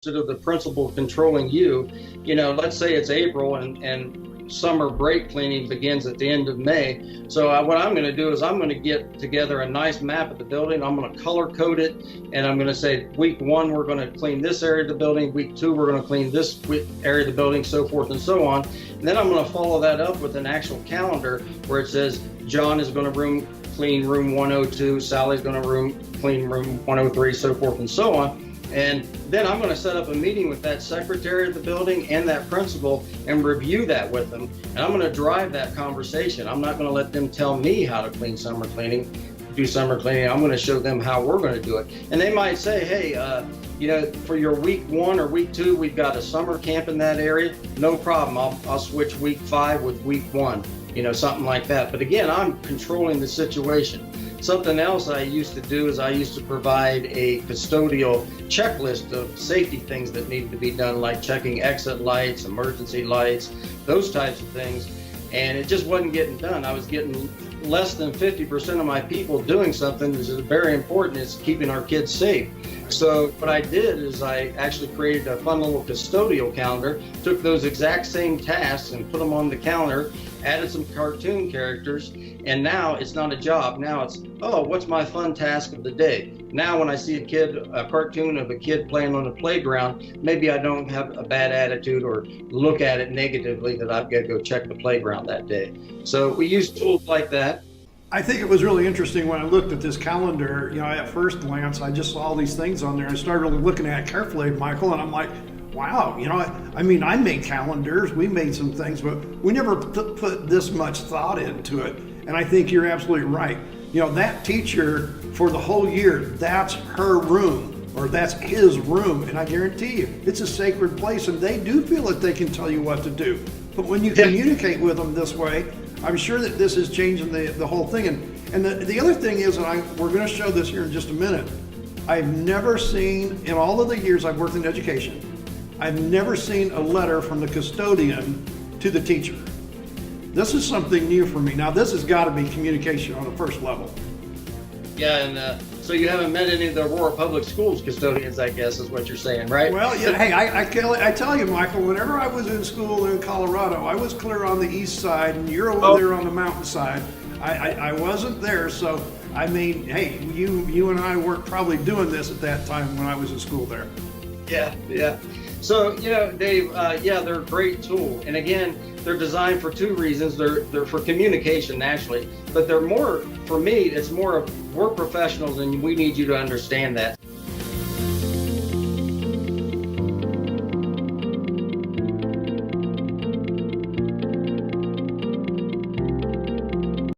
opposite of the principal controlling you. Let's say it's April and summer break cleaning begins at the end of May. So what I'm going to do is I'm going to get together a nice map of the building. I'm going to color code it, and I'm going to say week 1 we're going to clean this area of the building, week 2 we're going to clean this area of the building, so forth and so on. And then I'm going to follow that up with an actual calendar where it says John is going to clean room 102, Sally's going to clean room 103, so forth and so on. And then I'm going to set up a meeting with that secretary of the building and that principal and review that with them. And I'm going to drive that conversation. I'm not going to let them tell me how to do summer cleaning. I'm going to show them how we're going to do it. And they might say, hey, for your week 1 or week 2, we've got a summer camp in that area. No problem. I'll switch week 5 with week 1, something like that. But again, I'm controlling the situation. Something else I used to do is I used to provide a custodial checklist of safety things that needed to be done, like checking exit lights, emergency lights, those types of things. And it just wasn't getting done. I was getting less than 50% of my people doing something that is very important, is keeping our kids safe. So what I did is I actually created a fun little custodial calendar, took those exact same tasks and put them on the calendar, added some cartoon characters, and now it's not a job. Now it's, what's my fun task of the day? Now when I see a cartoon of a kid playing on the playground, maybe I don't have a bad attitude or look at it negatively that I've got to go check the playground that day. So we use tools like that. I think it was really interesting when I looked at this calendar. At first glance, I just saw all these things on there. I started looking at it carefully, Michael, and I'm like, wow, I made calendars, we made some things, but we never put this much thought into it. And I think you're absolutely right. That teacher for the whole year, that's her room, or that's his room. And I guarantee you, it's a sacred place, and they do feel that they can tell you what to do. But when you communicate with them this way, I'm sure that this is changing the whole thing. And the other thing is, and we're going to show this here in just a minute, I've never seen, in all of the years I've worked in education, I've never seen a letter from the custodian to the teacher. This is something new for me. Now, this has got to be communication on the first level. Yeah, and so you haven't met any of the Aurora Public Schools custodians, I guess, is what you're saying, right? Well, yeah, hey, I tell you, Michael, whenever I was in school in Colorado, I was clear on the east side, and you're over there on the mountainside. I wasn't there, so hey, you and I weren't probably doing this at that time when I was in school there. Yeah. So, Dave, they're a great tool. And again, they're designed for 2 reasons. They're for communication naturally, but they're more, for me, it's more of, we're professionals and we need you to understand that.